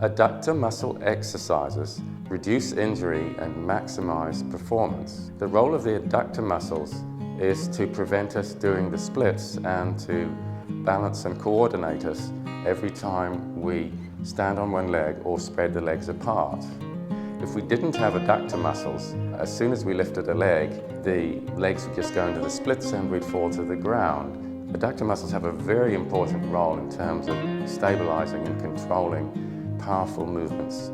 Adductor muscle exercises reduce injury and maximize performance. The role of the adductor muscles is to prevent us doing the splits and to balance and coordinate us every time we stand on one leg or spread the legs apart. If we didn't have adductor muscles, as soon as we lifted a leg, the legs would just go into the splits and we'd fall to the ground. Adductor muscles have a very important role in terms of stabilizing and controlling powerful movements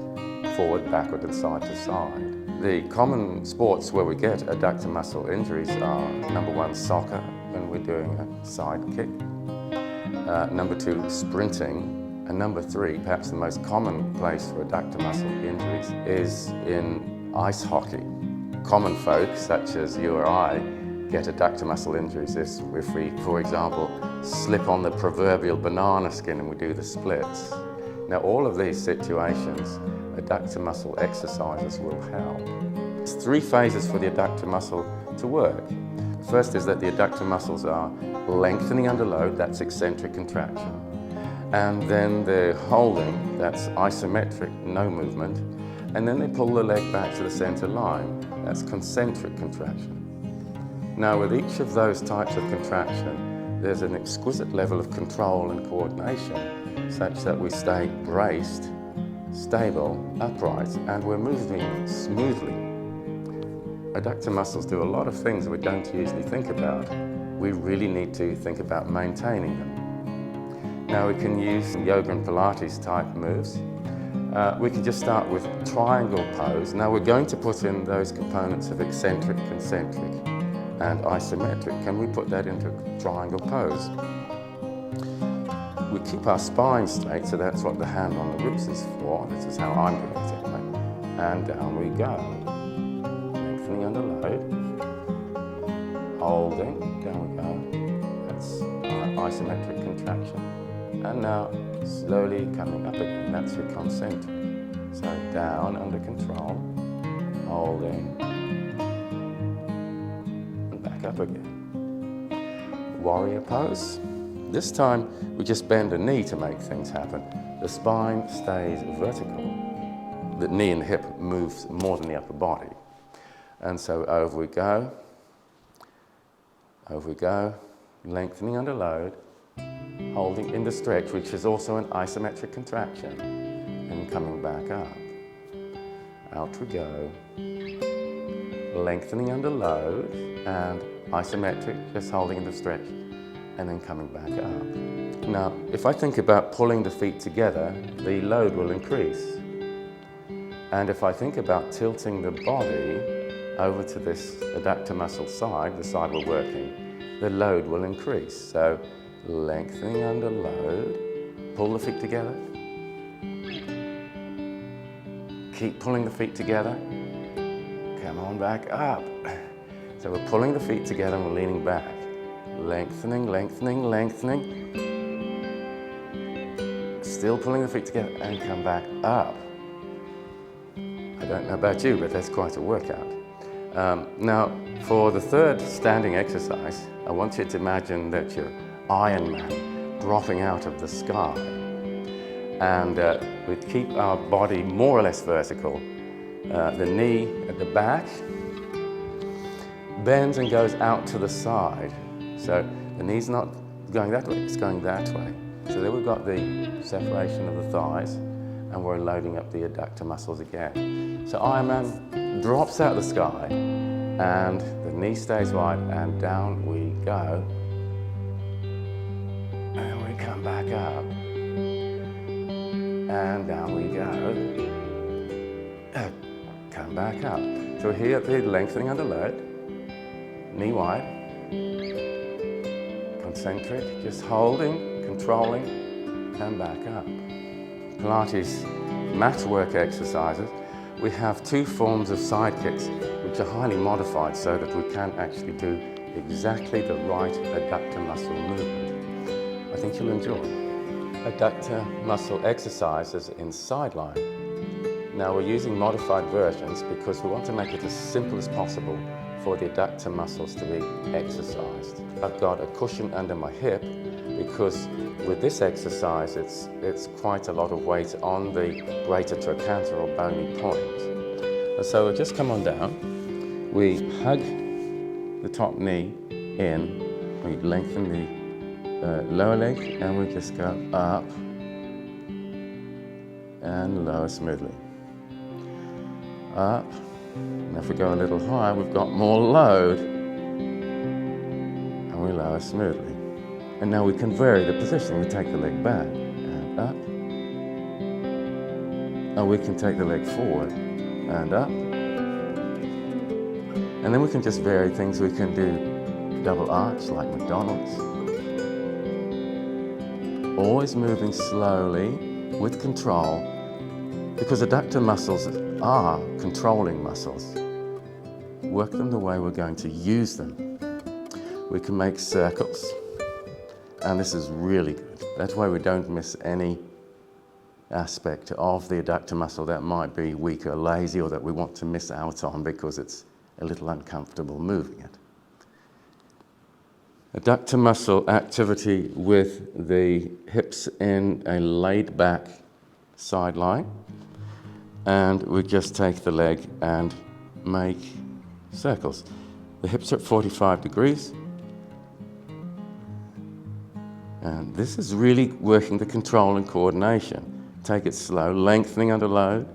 forward, backward and side to side. The common sports where we get adductor muscle injuries are number 1, soccer, when we're doing a side kick, number 2, sprinting, and number 3, perhaps the most common place for adductor muscle injuries is in ice hockey. Common folk, such as you or I, get adductor muscle injuries if we, for example, slip on the proverbial banana skin and we do the splits. Now, all of these situations, adductor muscle exercises will help. There's 3 phases for the adductor muscle to work. First is that the adductor muscles are lengthening under load, that's eccentric contraction. And then they're holding, that's isometric, no movement. And then they pull the leg back to the center line, that's concentric contraction. Now, with each of those types of contraction, there's an exquisite level of control and coordination such that we stay braced, stable, upright, and we're moving smoothly. Adductor muscles do a lot of things we don't usually think about. We really need to think about maintaining them. Now, we can use yoga and Pilates type moves. We can just start with triangle pose. Now, we're going to put in those components of eccentric, concentric, and isometric. Can we put that into triangle pose? We keep our spine straight, so that's what the hand on the ribs is for. This is how I'm doing it anyway. And down we go. Lengthening under load. Holding, down we go. That's isometric contraction. And now slowly coming up again. That's your concentric. So down under control. Holding. Up again. Warrior pose. This time we just bend a knee to make things happen. The spine stays vertical. The knee and the hip moves more than the upper body. And so over we go. Over we go. Lengthening under load. Holding in the stretch, which is also an isometric contraction. And coming back up. Out we go. Lengthening under load and isometric, just holding in the stretch and then coming back up. Now, if I think about pulling the feet together, the load will increase. And if I think about tilting the body over to this adductor muscle side, the side we're working, the load will increase. So, lengthening under load, pull the feet together. Keep pulling the feet together. Come on back up. So we're pulling the feet together and we're leaning back. Lengthening, lengthening, lengthening. Still pulling the feet together and come back up. I don't know about you, but that's quite a workout. Now, for the third standing exercise, I want you to imagine that you're Iron Man dropping out of the sky. And we keep our body more or less vertical. The knee at the back bends and goes out to the side. So the knee's not going that way, it's going that way. So then we've got the separation of the thighs and we're loading up the adductor muscles again. So Iron Man drops out of the sky and the knee stays wide and down we go. And we come back up. And down we go. Come back up. So here, the lengthening under load, knee wide, concentric, just holding, controlling, come back up. Pilates mat work exercises, we have 2 forms of side kicks which are highly modified so that we can actually do exactly the right adductor muscle movement. I think you'll enjoy. Adductor muscle exercises in sideline. Now we're using modified versions because we want to make it as simple as possible for the adductor muscles to be exercised. I've got a cushion under my hip because with this exercise it's quite a lot of weight on the greater trochanter or bony point. And so we'll just come on down, we hug the top knee in, we lengthen the lower leg, and we just go up and lower smoothly. Up, and if we go a little higher, we've got more load, and we lower smoothly. And now we can vary the position. We take the leg back and up, and we can take the leg forward and up. And then we can just vary things. We can do double arch like McDonald's. Always moving slowly with control, because adductor muscles are controlling muscles. Work them the way we're going to use them. We can make circles, and this is really good. That's why we don't miss any aspect of the adductor muscle that might be weak or lazy, or that we want to miss out on because it's a little uncomfortable moving it. Adductor muscle activity with the hips in a laid back side line, and we just take the leg and make circles. The hips are at 45 degrees, and this is really working the control and coordination. Take it slow, lengthening under load,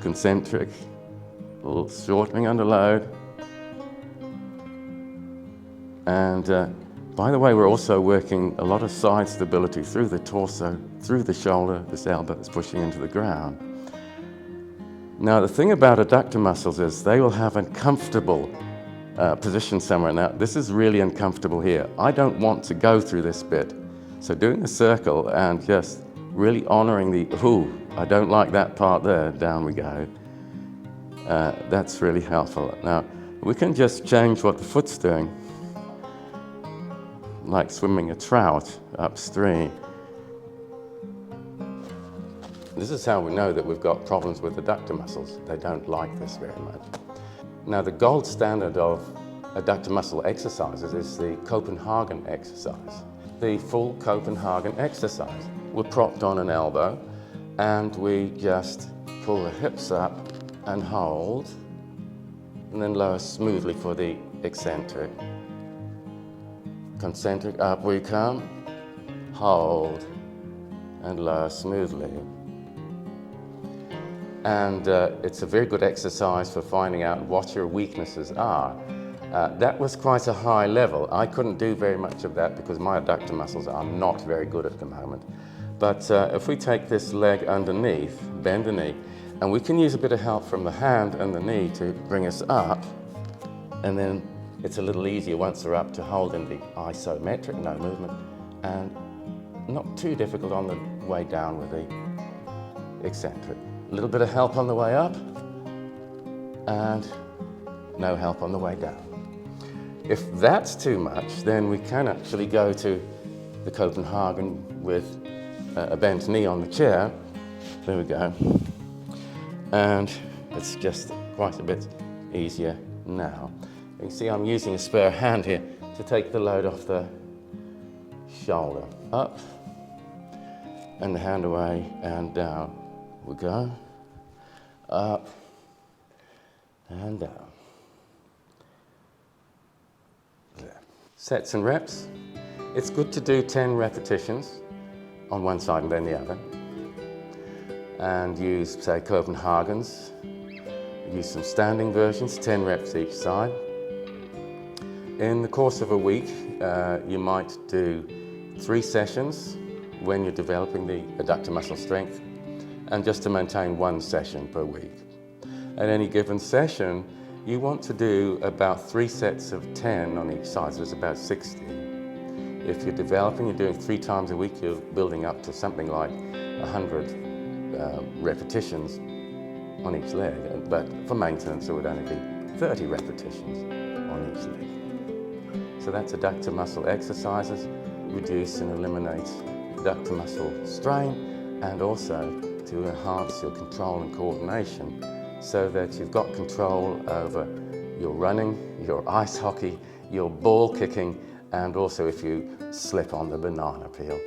concentric, a little shortening under load. And by the way, we're also working a lot of side stability through the torso, through the shoulder, this elbow that's pushing into the ground. Now, the thing about adductor muscles is they will have a comfortable position somewhere. Now, this is really uncomfortable here. I don't want to go through this bit. So doing the circle and just really honoring the, ooh, I don't like that part there, down we go. That's really helpful. Now, we can just change what the foot's doing, like swimming a trout upstream. This is how we know that we've got problems with adductor muscles. They don't like this very much. Now, the gold standard of adductor muscle exercises is the Copenhagen exercise. The full Copenhagen exercise. We're propped on an elbow, and we just pull the hips up and hold, and then lower smoothly for the eccentric. Concentric, up we come, hold, and lower smoothly. And it's a very good exercise for finding out what your weaknesses are. That was quite a high level. I couldn't do very much of that because my adductor muscles are not very good at the moment. But if we take this leg underneath, bend the knee, and we can use a bit of help from the hand and the knee to bring us up, and then it's a little easier once we're up to hold in the isometric, no movement, and not too difficult on the way down with the eccentric. A little bit of help on the way up, and no help on the way down. If that's too much, then we can actually go to the Copenhagen with a bent knee on the chair. There we go. And it's just quite a bit easier now. You can see I'm using a spare hand here to take the load off the shoulder. Up, and the hand away, and down we go. Up, and down. There. Sets and reps. It's good to do 10 repetitions on one side and then the other. And use, say, Copenhagen's. Use some standing versions, 10 reps each side. In the course of a week, you might do 3 sessions when you're developing the adductor muscle strength, and just to maintain 1 session per week. At any given session, you want to do about 3 sets of 10 on each side, so it's about 60. If you're developing, you're doing 3 times a week, you're building up to something like 100 repetitions on each leg, but for maintenance it would only be 30 repetitions on each leg. So that's adductor muscle exercises, reduce and eliminate adductor muscle strain, and also to enhance your control and coordination so that you've got control over your running, your ice hockey, your ball kicking, and also if you slip on the banana peel.